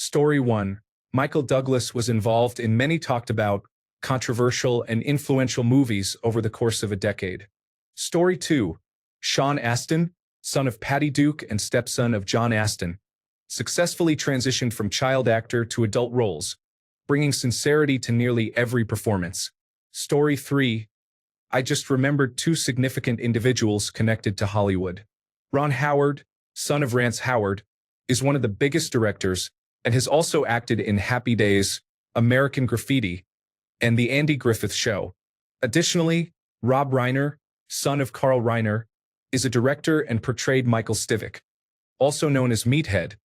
Story 1. Michael Douglas was involved in many talked about, controversial, and influential movies over the course of a decade. Story 2. Sean Astin, son of Patty Duke and stepson of John Astin, successfully transitioned from child actor to adult roles, bringing sincerity to nearly every performance. Story 3. I just remembered two significant individuals connected to Hollywood. Ron Howard, son of Rance Howard, is one of the biggest directors and has also acted in Happy Days, American Graffiti, and The Andy Griffith Show. Additionally, Rob Reiner, son of Carl Reiner, is a director and portrayed Michael Stivic, also known as Meathead,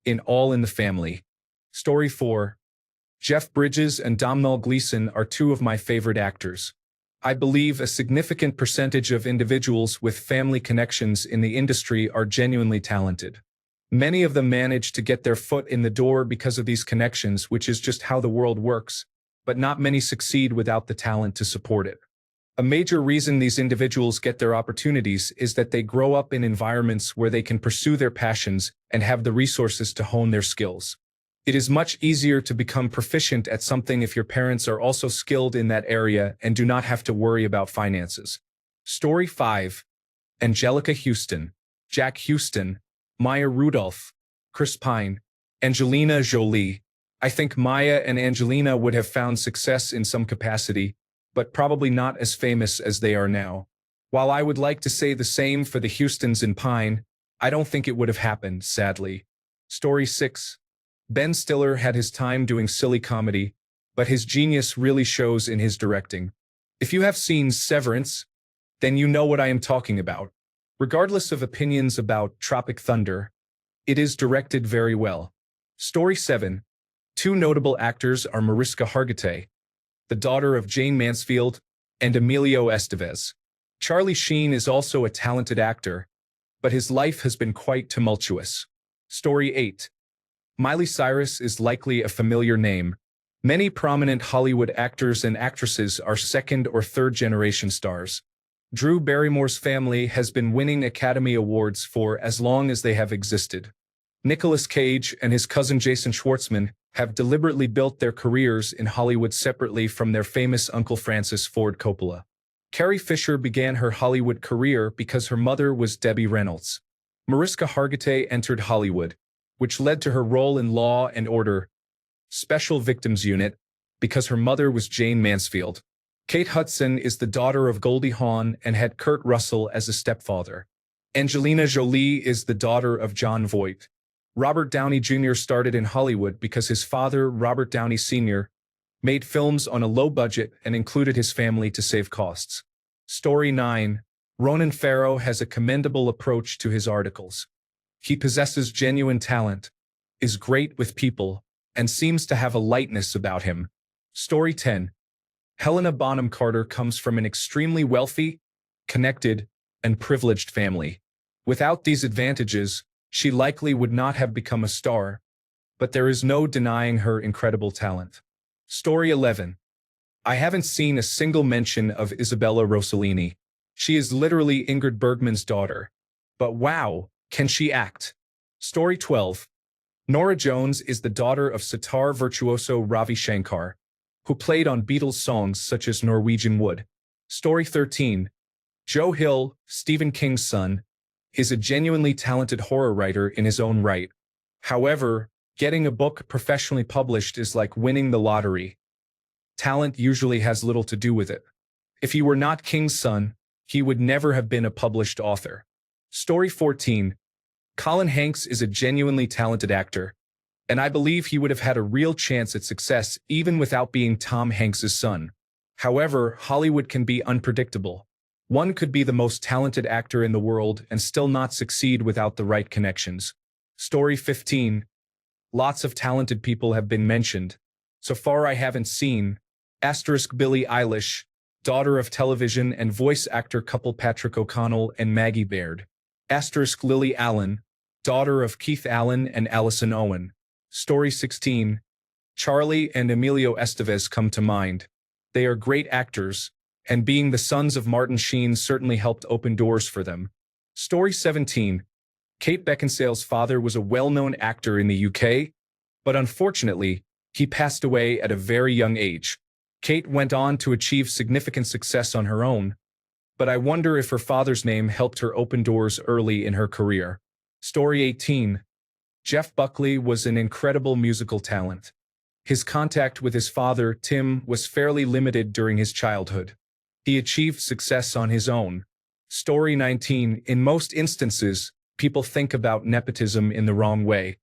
in All in the Family. Story 4. Jeff Bridges and Domhnall Gleeson are two of my favorite actors. I believe a significant percentage of individuals with family connections in the industry are genuinely talented. Many of them manage to get their foot in the door because of these connections, which is just how the world works, but not many succeed without the talent to support it. A major reason these individuals get their opportunities is that they grow up in environments where they can pursue their passions and have the resources to hone their skills. It is much easier to become proficient at something if your parents are also skilled in that area and do not have to worry about finances. Story 5. Angelica Houston, Jack Houston, Maya Rudolph, Chris Pine, Angelina Jolie. I think Maya and Angelina would have found success in some capacity, but probably not as famous as they are now. While I would like to say the same for the Houstons and Pine, I don't think it would have happened, sadly. Story 6. Ben Stiller had his time doing silly comedy, but his genius really shows in his directing. If you have seen Severance, then you know what I am talking about. Regardless of opinions about Tropic Thunder, it is directed very well. Story 7. Two notable actors are Mariska Hargitay, the daughter of Jane Mansfield, and Emilio Estevez. Charlie Sheen is also a talented actor, but his life has been quite tumultuous. Story 8. Miley Cyrus is likely a familiar name. Many prominent Hollywood actors and actresses are second or third generation stars. Drew Barrymore's family has been winning Academy Awards for as long as they have existed. Nicolas Cage and his cousin Jason Schwartzman have deliberately built their careers in Hollywood separately from their famous uncle Francis Ford Coppola. Carrie Fisher began her Hollywood career because her mother was Debbie Reynolds. Mariska Hargitay entered Hollywood, which led to her role in Law and Order, Special Victims Unit, because her mother was Jane Mansfield. Kate Hudson is the daughter of Goldie Hawn and had Kurt Russell as a stepfather. Angelina Jolie is the daughter of Jon Voight. Robert Downey Jr. started in Hollywood because his father, Robert Downey Sr., made films on a low budget and included his family to save costs. Story 9. Ronan Farrow has a commendable approach to his articles. He possesses genuine talent, is great with people, and seems to have a lightness about him. Story 10. Helena Bonham Carter comes from an extremely wealthy, connected, and privileged family. Without these advantages, she likely would not have become a star, but there is no denying her incredible talent. Story 11. I haven't seen a single mention of Isabella Rossellini. She is literally Ingrid Bergman's daughter. But wow, can she act? Story 12. Norah Jones is the daughter of sitar virtuoso Ravi Shankar, who played on Beatles songs such as Norwegian Wood. Story 13. Joe Hill, Stephen King's son, is a genuinely talented horror writer in his own right. However, getting a book professionally published is like winning the lottery. Talent usually has little to do with it. If he were not King's son, he would never have been a published author. Story 14. Colin Hanks is a genuinely talented actor, and I believe he would have had a real chance at success even without being Tom Hanks's son. However, Hollywood can be unpredictable. One could be the most talented actor in the world and still not succeed without the right connections. Story 15. Lots of talented people have been mentioned. So far I haven't seen Billie Eilish, daughter of television and voice actor couple Patrick O'Connell and Maggie Baird. Lily Allen, daughter of Keith Allen and Allison Owen. Story 16. Charlie and Emilio Estevez come to mind. They are great actors, and being the sons of Martin Sheen certainly helped open doors for them. Story 17. Kate Beckinsale's father was a well-known actor in the UK, But unfortunately, he passed away at a very young age. Kate went on to achieve significant success on her own, but I wonder if her father's name helped her open doors early in her career. Story 18. Jeff Buckley was an incredible musical talent. His contact with his father, Tim, was fairly limited during his childhood. He achieved success on his own. Story 19. In most instances, people think about nepotism in the wrong way.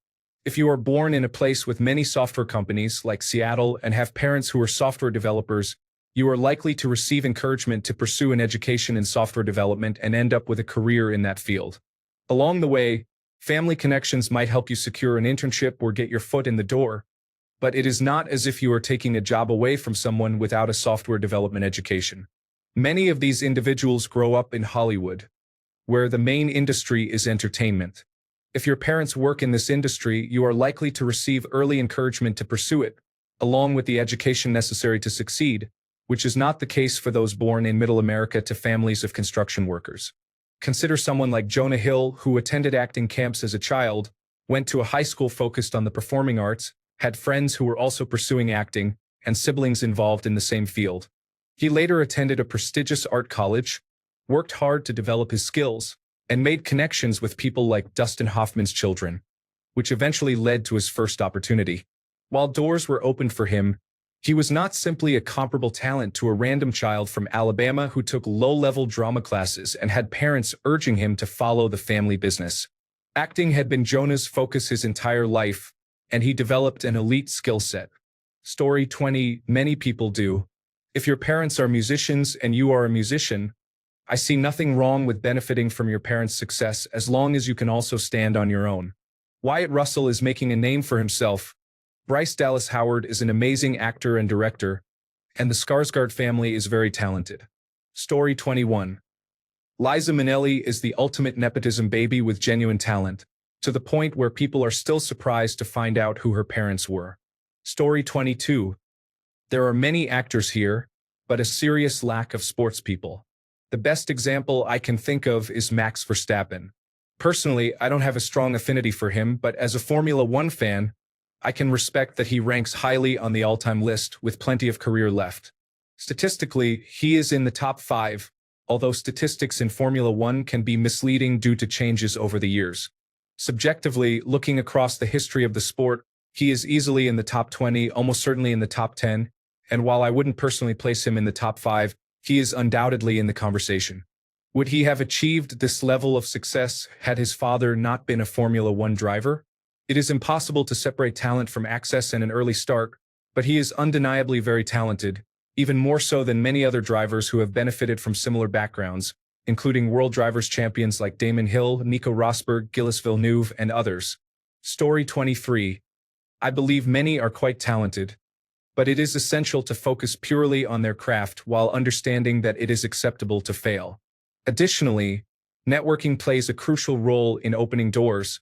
If you are born in a place with many software companies like Seattle and have parents who are software developers, you are likely to receive encouragement to pursue an education in software development and end up with a career in that field. Along the way, family connections might help you secure an internship or get your foot in the door, but it is not as if you are taking a job away from someone without a software development education. Many of these individuals grow up in Hollywood, where the main industry is entertainment. If your parents work in this industry, you are likely to receive early encouragement to pursue it, along with the education necessary to succeed, which is not the case for those born in Middle America to families of construction workers. Consider someone like Jonah Hill, who attended acting camps as a child, went to a high school focused on the performing arts, had friends who were also pursuing acting, and siblings involved in the same field. He later attended a prestigious art college, worked hard to develop his skills, and made connections with people like Dustin Hoffman's children, which eventually led to his first opportunity. While doors were opened for him, he was not simply a comparable talent to a random child from Alabama who took low-level drama classes and had parents urging him to follow the family business. Acting had been Jonah's focus his entire life, and he developed an elite skill set. Story 20. Many people do. If your parents are musicians and you are a musician, I see nothing wrong with benefiting from your parents' success as long as you can also stand on your own. Wyatt Russell is making a name for himself. Bryce Dallas Howard is an amazing actor and director, and the Skarsgård family is very talented. Story 21. Liza Minnelli is the ultimate nepotism baby with genuine talent, to the point where people are still surprised to find out who her parents were. Story 22. There are many actors here, but a serious lack of sports people. The best example I can think of is Max Verstappen. Personally, I don't have a strong affinity for him, but as a Formula One fan, I can respect that he ranks highly on the all-time list with plenty of career left. Statistically, he is in the top 5, although statistics in Formula One can be misleading due to changes over the years. Subjectively, looking across the history of the sport, he is easily in the top 20, almost certainly in the top 10, and while I wouldn't personally place him in the top 5, he is undoubtedly in the conversation. Would he have achieved this level of success had his father not been a Formula One driver? It is impossible to separate talent from access and an early start, but he is undeniably very talented, even more so than many other drivers who have benefited from similar backgrounds, including world drivers champions like Damon Hill, Nico Rosberg, Gilles Villeneuve, and others. Story 23. I believe many are quite talented, but it is essential to focus purely on their craft while understanding that it is acceptable to fail. Additionally, networking plays a crucial role in opening doors,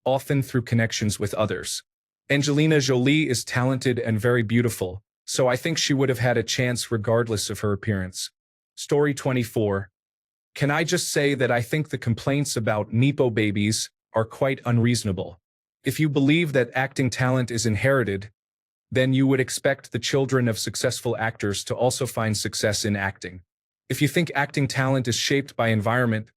often through connections with others. Angelina Jolie is talented and very beautiful, so I think she would have had a chance regardless of her appearance. Story 24. Can I just say that I think the complaints about nepo babies are quite unreasonable. If you believe that acting talent is inherited, then you would expect the children of successful actors to also find success in acting. If you think acting talent is shaped by environment,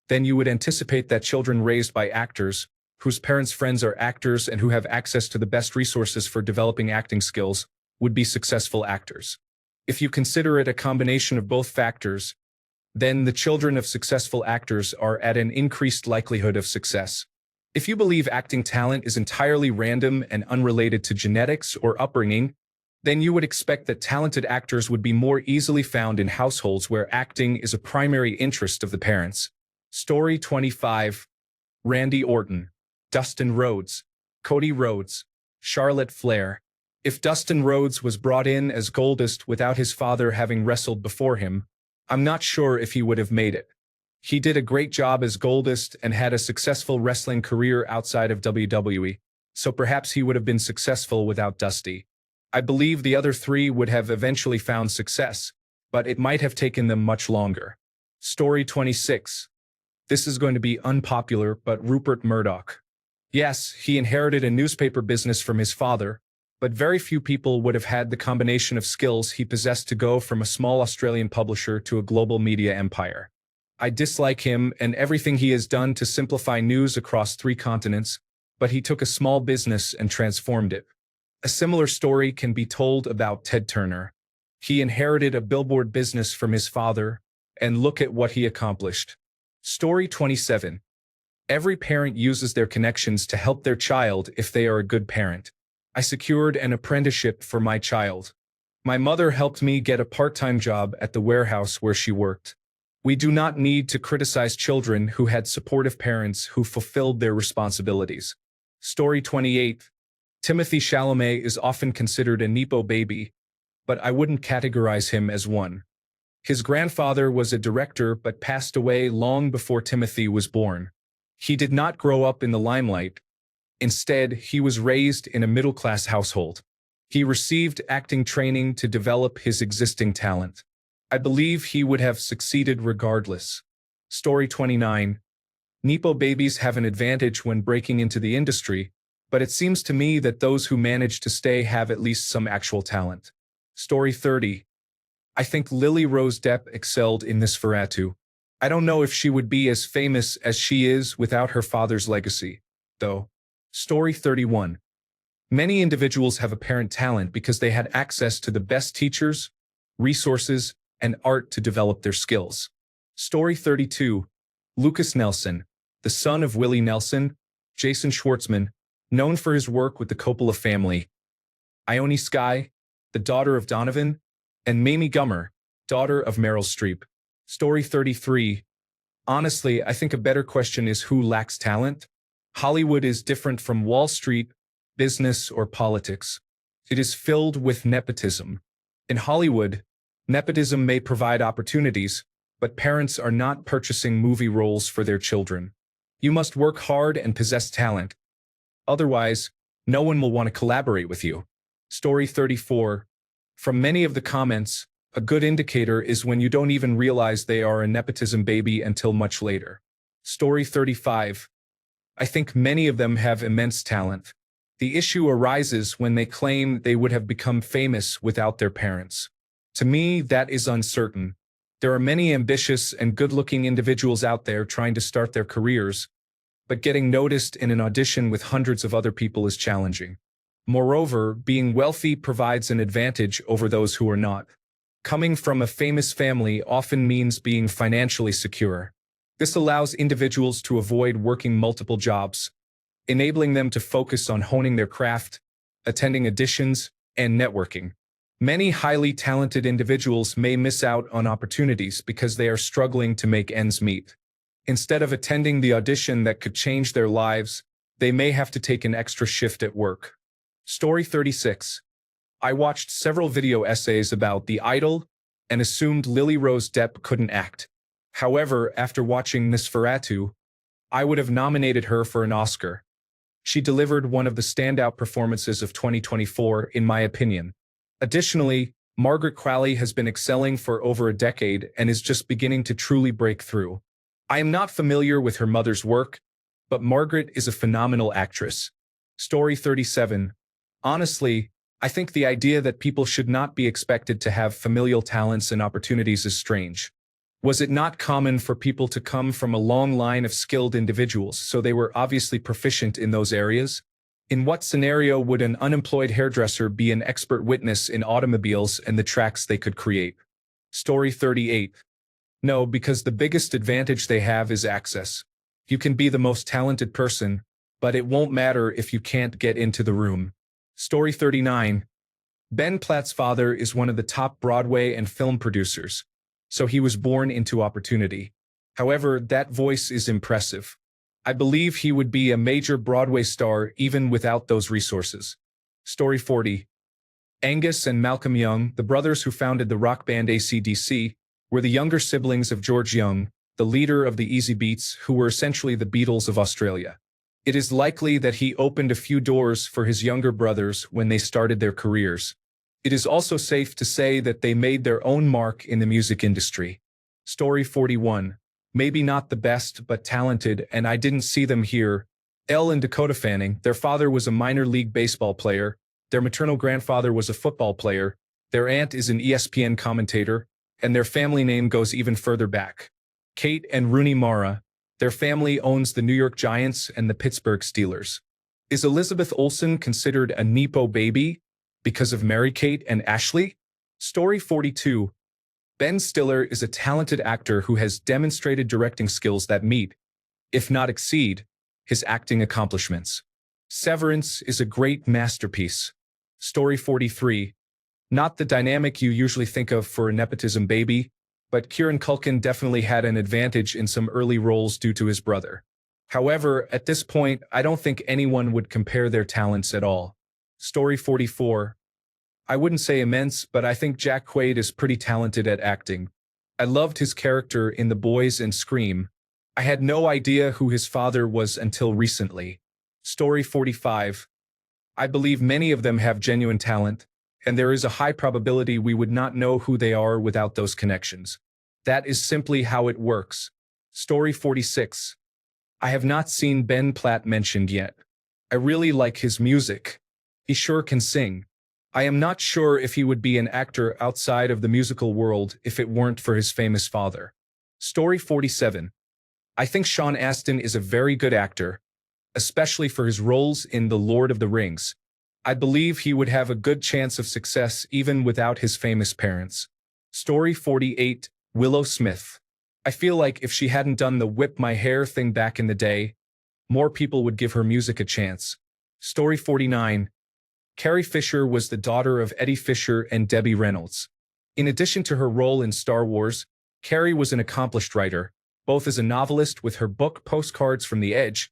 then you would anticipate that children raised by actors, whose parents' friends are actors and who have access to the best resources for developing acting skills, would be successful actors. If you consider it a combination of both factors, then the children of successful actors are at an increased likelihood of success. If you believe acting talent is entirely random and unrelated to genetics or upbringing, then you would expect that talented actors would be more easily found in households where acting is a primary interest of the parents. Story 25. Randy Orton, Dustin Rhodes, Cody Rhodes, Charlotte Flair. If Dustin Rhodes was brought in as Goldust without his father having wrestled before him, I'm not sure if he would have made it. He did a great job as Goldust and had a successful wrestling career outside of WWE, so perhaps he would have been successful without Dusty. I believe the other three would have eventually found success, but it might have taken them much longer. Story 26. This is going to be unpopular, but Rupert Murdoch. Yes, he inherited a newspaper business from his father, but very few people would have had the combination of skills he possessed to go from a small Australian publisher to a global media empire. I dislike him and everything he has done to simplify news across 3 continents, but he took a small business and transformed it. A similar story can be told about Ted Turner. He inherited a billboard business from his father, and look at what he accomplished. Story 27. Every parent uses their connections to help their child if they are a good parent. I secured an apprenticeship for my child. My mother helped me get a part-time job at the warehouse where she worked. We do not need to criticize children who had supportive parents who fulfilled their responsibilities. Story 28. Timothy Chalamet is often considered a nepo baby, but I wouldn't categorize him as one. His grandfather was a director but passed away long before Timothy was born. He did not grow up in the limelight. Instead, he was raised in a middle-class household. He received acting training to develop his existing talent. I believe he would have succeeded regardless. Story 29. Nepo babies have an advantage when breaking into the industry, but it seems to me that those who manage to stay have at least some actual talent. Story 30. I think Lily Rose Depp excelled in Nosferatu. I don't know if she would be as famous as she is without her father's legacy, though. Story 31. Many individuals have apparent talent because they had access to the best teachers, resources, and art to develop their skills. Story 32. Lucas Nelson, the son of Willie Nelson, Jason Schwartzman, known for his work with the Coppola family, Ione Skye, the daughter of Donovan, and Mamie Gummer, daughter of Meryl Streep. Story 33. Honestly, I think a better question is who lacks talent? Hollywood is different from Wall Street, business, or politics. It is filled with nepotism. In Hollywood, nepotism may provide opportunities, but parents are not purchasing movie roles for their children. You must work hard and possess talent. Otherwise, no one will want to collaborate with you. Story 34. From many of the comments, a good indicator is when you don't even realize they are a nepotism baby until much later. Story 35. I think many of them have immense talent. The issue arises when they claim they would have become famous without their parents. To me, that is uncertain. There are many ambitious and good-looking individuals out there trying to start their careers, but getting noticed in an audition with hundreds of other people is challenging. Moreover, being wealthy provides an advantage over those who are not. Coming from a famous family often means being financially secure. This allows individuals to avoid working multiple jobs, enabling them to focus on honing their craft, attending auditions, and networking. Many highly talented individuals may miss out on opportunities because they are struggling to make ends meet. Instead of attending the audition that could change their lives, they may have to take an extra shift at work. Story 36. I watched several video essays about The Idol and assumed Lily Rose Depp couldn't act. However, after watching Nosferatu, I would have nominated her for an Oscar. She delivered one of the standout performances of 2024, in my opinion. Additionally, Margaret Qualley has been excelling for over a decade and is just beginning to truly break through. I am not familiar with her mother's work, but Margaret is a phenomenal actress. Story 37. Honestly, I think the idea that people should not be expected to have familial talents and opportunities is strange. Was it not common for people to come from a long line of skilled individuals, so they were obviously proficient in those areas? In what scenario would an unemployed hairdresser be an expert witness in automobiles and the tracks they could create? Story 38. No, because the biggest advantage they have is access. You can be the most talented person, but it won't matter if you can't get into the room. Story 39. Ben Platt's father is one of the top Broadway and film producers, so he was born into opportunity. However, that voice is impressive. I believe he would be a major Broadway star even without those resources. Story 40. Angus and Malcolm Young, the brothers who founded the rock band AC/DC, were the younger siblings of George Young, the leader of the Easy Beats, who were essentially the Beatles of Australia. It is likely that he opened a few doors for his younger brothers when they started their careers. It is also safe to say that they made their own mark in the music industry. Story 41. Maybe not the best but talented, and I didn't see them here. Elle and Dakota Fanning, their father was a minor league baseball player, their maternal grandfather was a football player, their aunt is an ESPN commentator, and their family name goes even further back. Kate and Rooney Mara, their family owns the New York Giants and the Pittsburgh Steelers. Is Elizabeth Olsen considered a nepo baby because of Mary-Kate and Ashley? Story 42. Ben Stiller is a talented actor who has demonstrated directing skills that meet, if not exceed, his acting accomplishments. Severance is a great masterpiece. Story 43. Not the dynamic you usually think of for a nepotism baby, but Kieran Culkin definitely had an advantage in some early roles due to his brother. However, at this point, I don't think anyone would compare their talents at all. Story 44. I wouldn't say immense, but I think Jack Quaid is pretty talented at acting. I loved his character in The Boys and Scream. I had no idea who his father was until recently. Story 45. I believe many of them have genuine talent, and there is a high probability we would not know who they are without those connections. That is simply how it works. Story 46. I have not seen Ben Platt mentioned yet. I really like his music. He sure can sing. I am not sure if he would be an actor outside of the musical world if it weren't for his famous father. Story 47. I think Sean Astin is a very good actor, especially for his roles in The Lord of the Rings. I believe he would have a good chance of success even without his famous parents. Story 48. Willow Smith. I feel like if she hadn't done the whip my hair thing back in the day, more people would give her music a chance. Story 49. Carrie Fisher was the daughter of Eddie Fisher and Debbie Reynolds. In addition to her role in Star Wars, Carrie was an accomplished writer, both as a novelist with her book Postcards from the Edge,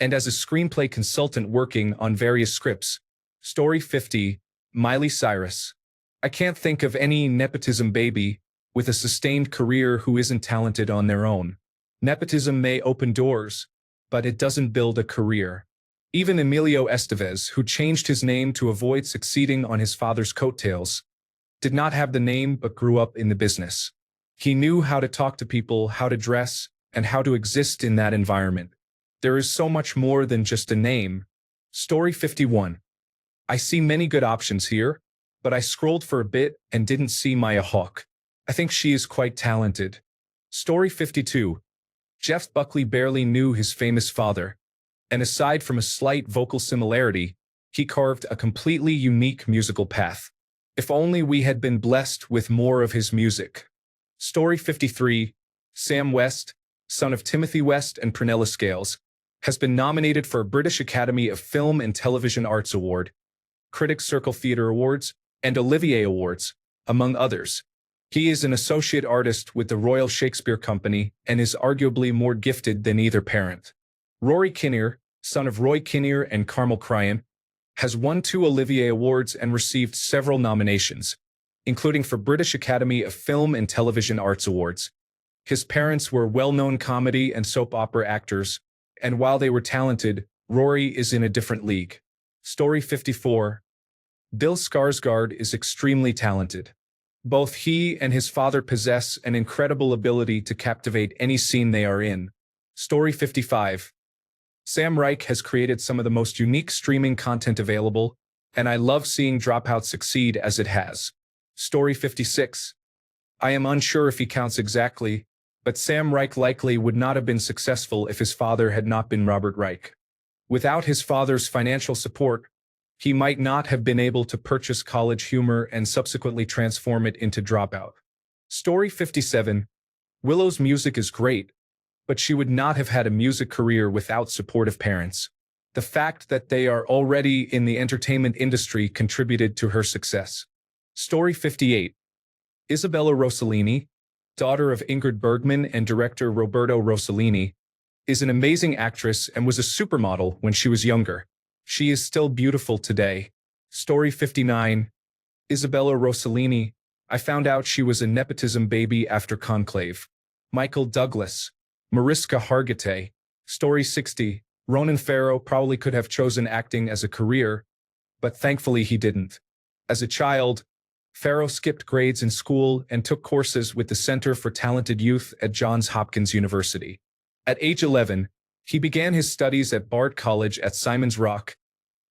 and as a screenplay consultant working on various scripts. Story 50. Miley Cyrus. I can't think of any nepotism baby with a sustained career who isn't talented on their own. Nepotism may open doors, but it doesn't build a career. Even Emilio Estevez, who changed his name to avoid succeeding on his father's coattails, did not have the name but grew up in the business. He knew how to talk to people, how to dress, and how to exist in that environment. There is so much more than just a name. Story 51. I see many good options here, but I scrolled for a bit and didn't see Maya Hawke. I think she is quite talented. Story 52. Jeff Buckley barely knew his famous father, and aside from a slight vocal similarity, he carved a completely unique musical path. If only we had been blessed with more of his music. Story 53. Sam West, son of Timothy West and Prunella Scales, has been nominated for a British Academy of Film and Television Arts Award, Critics' Circle Theatre Awards, and Olivier Awards, among others. He is an associate artist with the Royal Shakespeare Company and is arguably more gifted than either parent. Rory Kinnear, son of Roy Kinnear and Carmel Cryan, has won 2 Olivier Awards and received several nominations, including for British Academy of Film and Television Arts Awards. His parents were well-known comedy and soap opera actors, and while they were talented, Rory is in a different league. Story 54. Bill Skarsgård is extremely talented. Both he and his father possess an incredible ability to captivate any scene they are in. Story 55. Sam Reich has created some of the most unique streaming content available, and I love seeing Dropout succeed as it has. Story 56. I am unsure if he counts exactly, but Sam Reich likely would not have been successful if his father had not been Robert Reich. Without his father's financial support, he might not have been able to purchase College Humor and subsequently transform it into Dropout. Story 57. Willow's music is great, but she would not have had a music career without supportive parents. The fact that they are already in the entertainment industry contributed to her success. Story 58. Isabella Rossellini, daughter of Ingrid Bergman and director Roberto Rossellini, is an amazing actress and was a supermodel when she was younger. She is still beautiful today. Story 59. Isabella Rossellini. I found out she was a nepotism baby after Conclave. Michael Douglas. Mariska Hargitay. Story 60. Ronan Farrow probably could have chosen acting as a career, but thankfully he didn't. As a child, Farrow skipped grades in school and took courses with the Center for Talented Youth at Johns Hopkins University. At age 11, He began his studies at Bard College at Simon's Rock,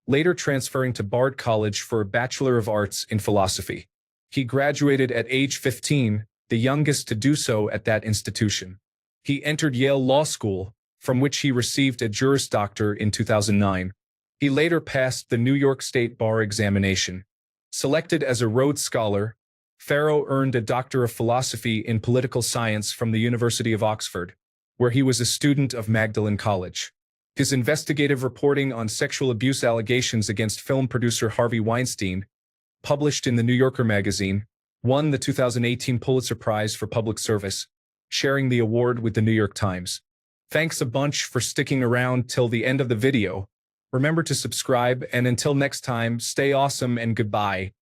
later transferring to Bard College for a Bachelor of Arts in Philosophy. He graduated at age 15, the youngest to do so at that institution. He entered Yale Law School, from which he received a Juris Doctor in 2009. He later passed the New York State Bar examination. Selected as a Rhodes Scholar, Farrow earned a Doctor of Philosophy in Political Science from the University of Oxford, where he was a student of Magdalen College. His investigative reporting on sexual abuse allegations against film producer Harvey Weinstein, published in the New Yorker magazine, won the 2018 Pulitzer Prize for Public Service, sharing the award with the New York Times. Thanks a bunch for sticking around till the end of the video. Remember to subscribe, and until next time, stay awesome and goodbye.